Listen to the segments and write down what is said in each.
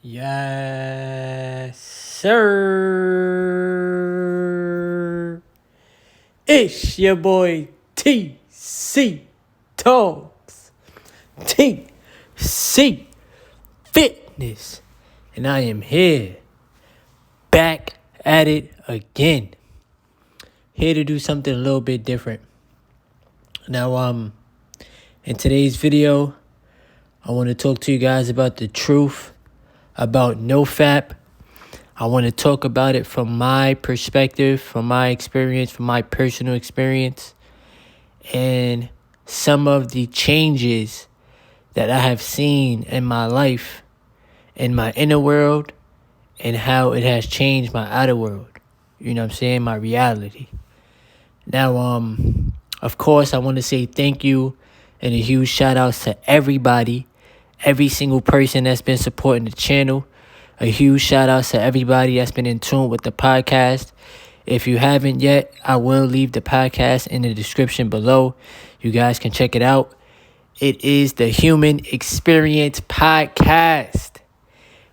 Yes, sir. It's your boy TC Talks. TC Fitness. And I am here, back at it again. Here to do something a little bit different. Now, in today's video, I want to talk to you guys about the truth about NOFAP. I want to talk about it from my perspective, from my experience, from my personal experience, and some of the changes that I have seen in my life, in my inner world, and how it has changed my outer world. You know what I'm saying? My reality. Now, of course, I want to say thank you and a huge shout out to everybody, every single person that's been supporting the channel. A huge shout out to everybody that's been in tune with the podcast. If you haven't yet, I will leave the podcast in the description below. You guys can check it out. It is the Human Experience Podcast,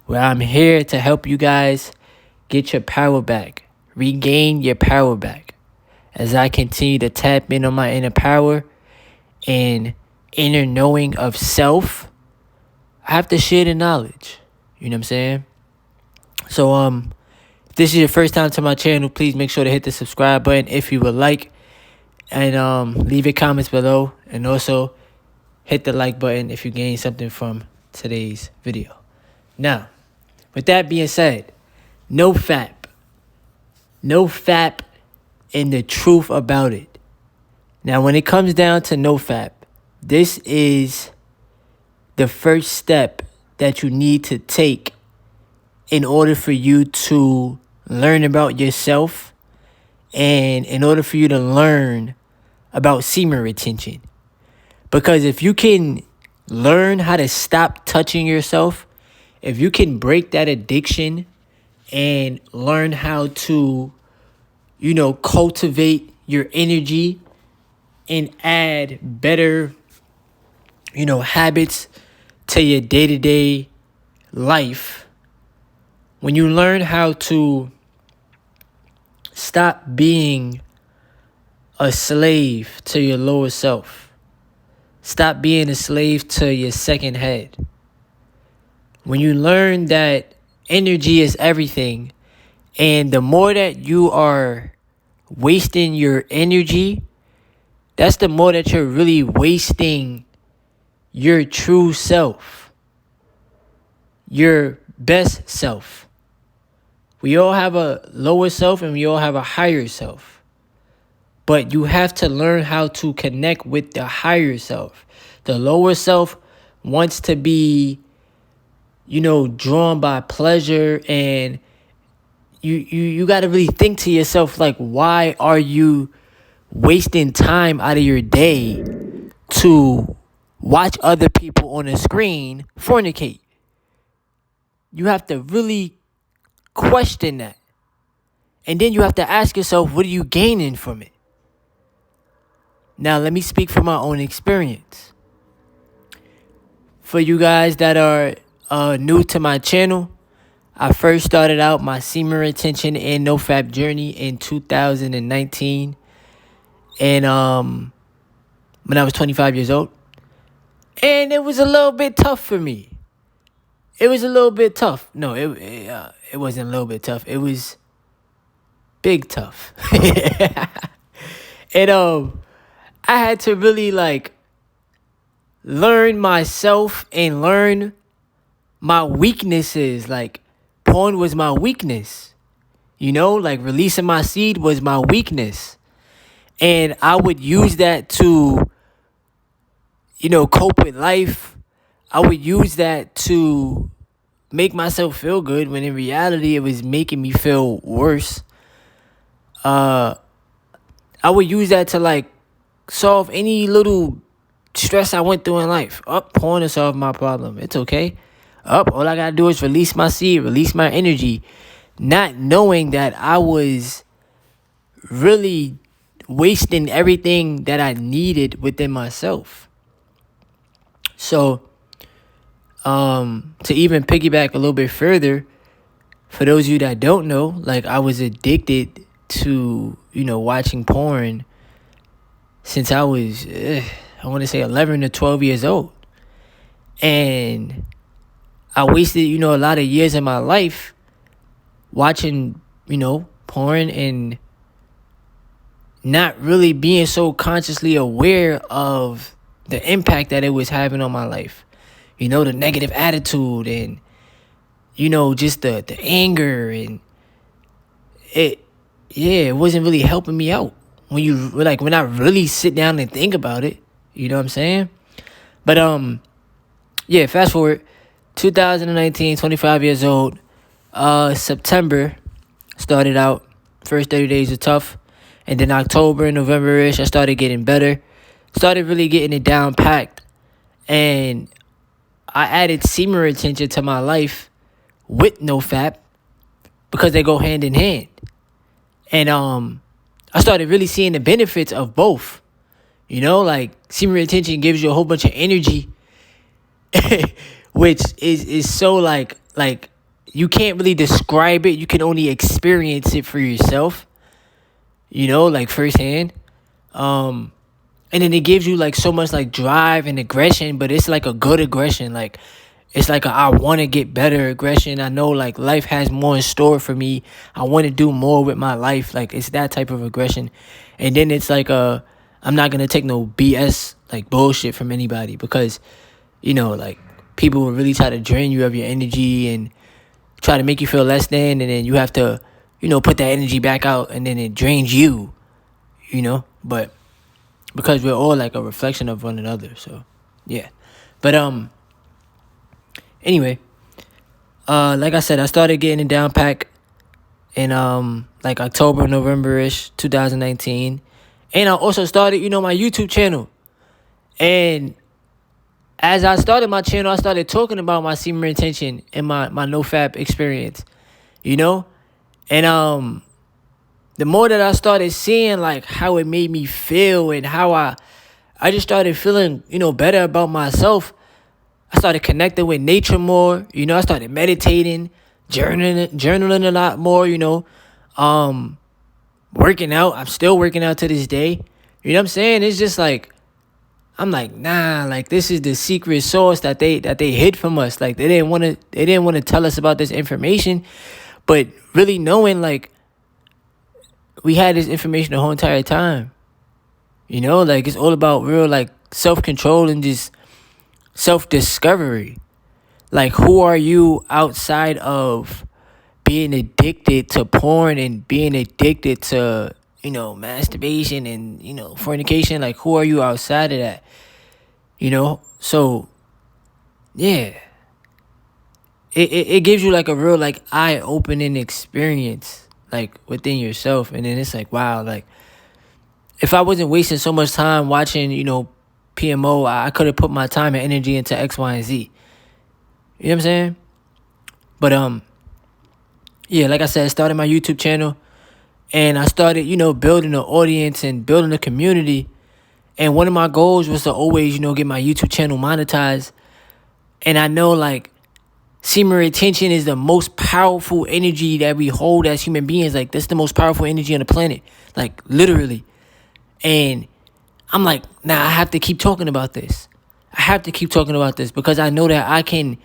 where I'm here to help you guys get your power back, regain your power back. As I continue to tap in on my inner power and inner knowing of self, I have to share the knowledge. You know what I'm saying? So, if this is your first time to my channel, please make sure to hit the subscribe button if you would like. And leave your comments below. And also, hit the like button if you gain something from today's video. Now, with that being said, NOFAP. NOFAP and the truth about it. Now, when it comes down to NOFAP, this is the first step that you need to take in order for you to learn about yourself and in order for you to learn about semen retention. Because if you can learn how to stop touching yourself, if you can break that addiction and learn how to, cultivate your energy and add better, habits to your day-to-day life, when you learn how to stop being a slave to your lower self, stop being a slave to your second head, when you learn that energy is everything, and the more that you are wasting your energy, that's the more that you're really wasting your true self, your best self. We all have a lower self and we all have a higher self. But you have to learn how to connect with the higher self. The lower self wants to be, drawn by pleasure, and you got to really think to yourself, like, why are you wasting time out of your day to watch other people on a screen fornicate? You have to really question that. And then you have to ask yourself, what are you gaining from it? Now, let me speak from my own experience. For you guys that are new to my channel, I first started out my semen retention and NOFAP journey in 2019. And when I was 25 years old. And it was a little bit tough for me. It was a little bit tough. No, it wasn't a little bit tough. It was big tough. And I had to really learn myself and learn my weaknesses. Like, porn was my weakness. Releasing my seed was my weakness. And I would use that to, cope with life. I would use that to make myself feel good, when in reality it was making me feel worse. I would use that to solve any little stress I went through in life. Porn to solve my problem. It's okay. All I gotta do is release my seed, release my energy, not knowing that I was really wasting everything that I needed within myself. So, To even piggyback a little bit further, for those of you that don't know, like I was addicted to, watching porn since I was, I want to say 11 to 12 years old. And I wasted, a lot of years in my life watching, porn and not really being so consciously aware of the impact that it was having on my life. The negative attitude and, just the anger, and it wasn't really helping me out when I really sit down and think about it. You know what I'm saying? But fast forward, 2019, 25 years old, September started out. First 30 days were tough. And then October, November-ish, I started getting better. Started really getting it down packed. And I added semen retention to my life with NOFAP because they go hand in hand. And I started really seeing the benefits of both. Like semen retention gives you a whole bunch of energy, which is so like you can't really describe it. You can only experience it for yourself, like firsthand. And then it gives you like so much like drive and aggression, but it's like a good aggression. Like it's like I want to get better aggression. I know like life has more in store for me. I want to do more with my life. Like it's that type of aggression. And then it's like I'm not going to take no BS like bullshit from anybody because, like people will really try to drain you of your energy and try to make you feel less than. And then you have to, put that energy back out and then it drains you, but because we're all like a reflection of one another. So, yeah. But, anyway, like I said, I started getting it down pack in, like October, November-ish, 2019. And I also started, my YouTube channel. And as I started my channel, I started talking about my semen retention and my NoFap experience, And the more that I started seeing like how it made me feel and how I just started feeling, better about myself. I started connecting with nature more, I started meditating, journaling a lot more, working out. I'm still working out to this day. You know what I'm saying? It's just like, I'm like, nah, like this is the secret sauce that they hid from us. Like they didn't want to tell us about this information, but really knowing like we had this information the whole entire time. Like it's all about real like self-control and just self-discovery. Like who are you outside of being addicted to porn and being addicted to, masturbation and, fornication? Like who are you outside of that? So yeah. It gives you like a real like eye-opening experience like within yourself. And then it's like, wow, like if I wasn't wasting so much time watching, PMO, I could have put my time and energy into X, Y, and Z. You know what I'm saying? But yeah, like I said, I started my YouTube channel and I started, building an audience and building a community. And one of my goals was to always, get my YouTube channel monetized. And I know like semen retention is the most powerful energy that we hold as human beings. Like that's the most powerful energy on the planet. Like literally. And I'm like, nah, I have to keep talking about this. I have to keep talking about this because I know that I can,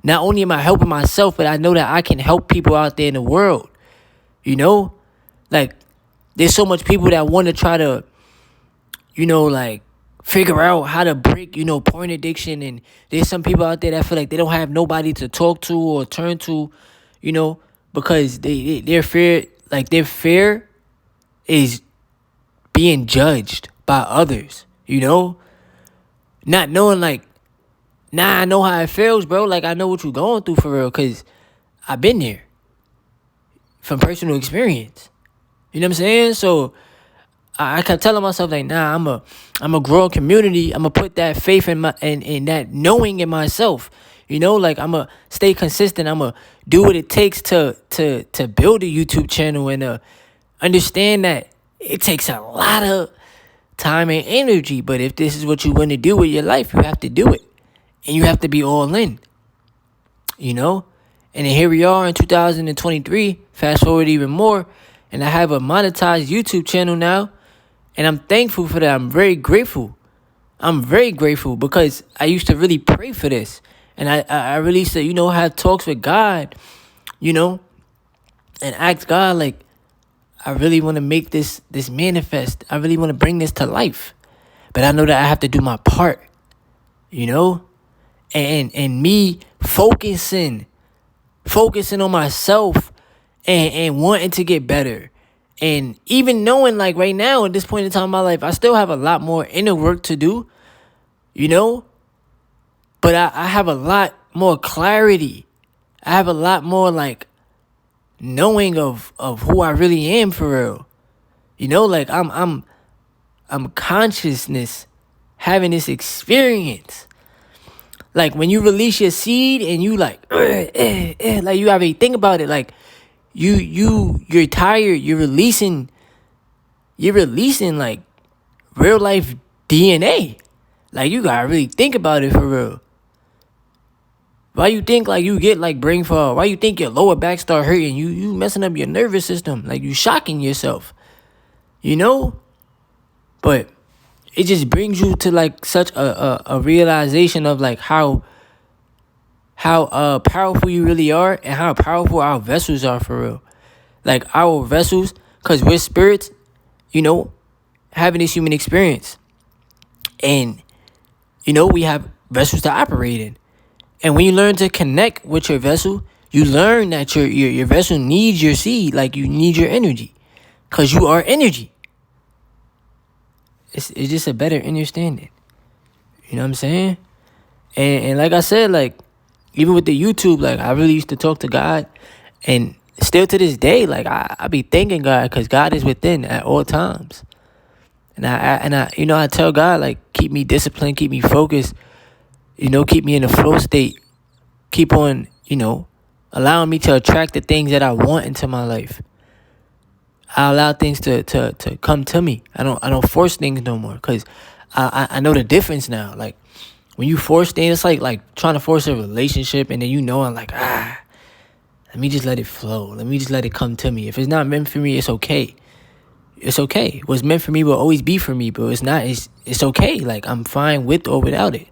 not only am I helping myself, but I know that I can help people out there in the world. Like there's so much people that want to try to, like figure out how to break, porn addiction. And there's some people out there that feel like they don't have nobody to talk to or turn to, because their fear is being judged by others, not knowing like, nah, I know how it feels, bro. Like I know what you're going through for real, because I've been there from personal experience. You know what I'm saying? So I kept telling myself like, nah, I'm a grow a community. I'm gonna put that faith in that knowing in myself. Like I'm gonna stay consistent. I'm gonna do what it takes to build a YouTube channel and understand that it takes a lot of time and energy. But if this is what you want to do with your life, you have to do it, and you have to be all in. you know? And then here we are in 2023, fast forward even more, and I have a monetized YouTube channel now, and I'm thankful for that. I'm very grateful. I'm very grateful because I used to really pray for this. And I really used to, have talks with God, and ask God, like, I really want to make this manifest. I really want to bring this to life. But I know that I have to do my part, and me focusing on myself and wanting to get better. And even knowing, like, right now at this point in time in my life, I still have a lot more inner work to do, but I have a lot more clarity. I have a lot more, like, knowing of who I really am for real. Like, I'm consciousness having this experience. Like, when you release your seed and you like you have a think about it, like you're tired, you're releasing like real life DNA. Like, you gotta really think about it for real. Why you think, like, you get, like, brain fog? Why you think your lower back start hurting? You messing up your nervous system. Like, you shocking yourself. But it just brings you to, like, such a realization of, like, how powerful you really are and how powerful our vessels are for real. Like, our vessels, because we're spirits, having this human experience. And, we have vessels to operate in. And when you learn to connect with your vessel, you learn that your vessel needs your seed, like you need your energy, because you are energy. It's just a better understanding. You know what I'm saying? And like I said, like, even with the YouTube, like, I really used to talk to God, and still to this day, like, I be thanking God, because God is within at all times. And I tell God, like, keep me disciplined, keep me focused, keep me in a flow state. Keep on, allowing me to attract the things that I want into my life. I allow things to come to me. I don't force things no more, because I know the difference now. Like, when you force things, it's like trying to force a relationship, and then I'm like, let me just let it flow. Let me just let it come to me. If it's not meant for me, it's okay. It's okay. What's meant for me will always be for me, but it's not. It's okay. Like, I'm fine with or without it.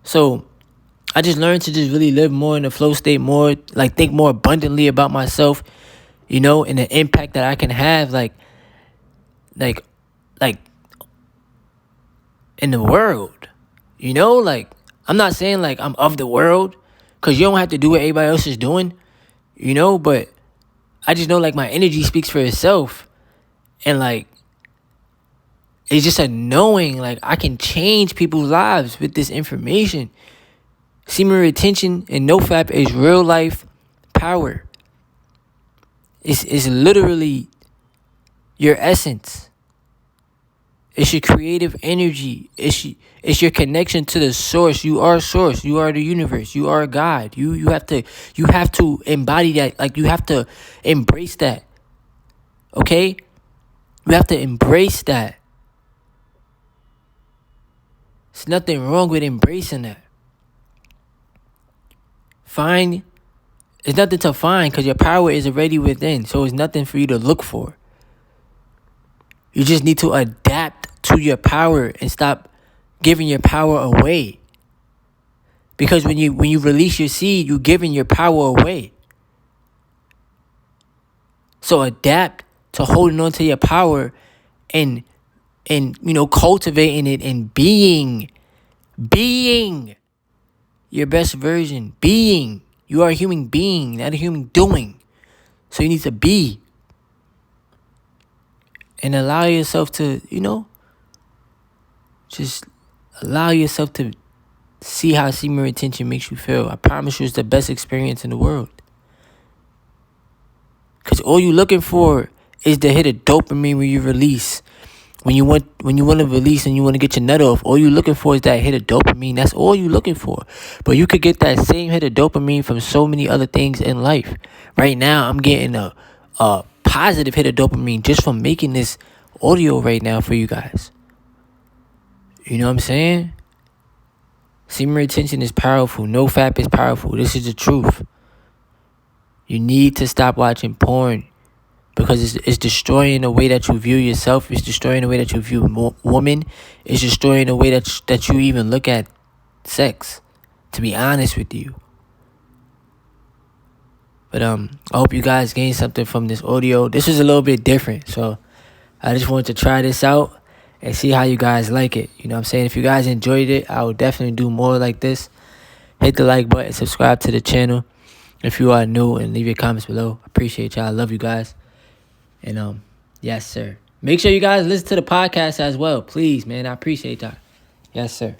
So I just learned to just really live more in the flow state, more, like, think more abundantly about myself, and the impact that I can have, like in the world, like, I'm not saying, like, I'm of the world, because you don't have to do what everybody else is doing, but I just know, like, my energy speaks for itself, and, like, it's just a knowing, like, I can change people's lives with this information. Semen retention and NOFAP is real life power. It's literally your essence. It's your creative energy. It's your connection to the source. You are source. You are the universe. You are God. You have to embody that. Like, you have to embrace that. Okay? You have to embrace that. There's nothing wrong with embracing that. It's nothing to find, because your power is already within. So it's nothing for you to look for. You just need to adapt to your power and stop giving your power away. Because when you release your seed, you're giving your power away. So adapt to holding on to your power and cultivating it and being your best version. You are a human being, not a human doing. So you need to be. And allow yourself to, just allow yourself to see how semen retention makes you feel. I promise you, it's the best experience in the world. Because all you're looking for is the hit of dopamine when you release. When you want to release and you want to get your nut off, all you're looking for is that hit of dopamine. That's all you're looking for. But you could get that same hit of dopamine from so many other things in life. Right now, I'm getting a positive hit of dopamine just from making this audio right now for you guys. You know what I'm saying? Semen retention is powerful. NOFAP is powerful. This is the truth. You need to stop watching porn because it's destroying the way that you view yourself. It's destroying the way that you view women. It's destroying the way that you even look at sex, to be honest with you. But I hope you guys gained something from this audio. This is a little bit different, so I just wanted to try this out and see how you guys like it. You know what I'm saying? If you guys enjoyed it, I will definitely do more like this. Hit the like button, subscribe to the channel if you are new, and leave your comments below. Appreciate y'all. I love you guys. And yes, sir. Make sure you guys listen to the podcast as well. Please, man. I appreciate that. Yes, sir.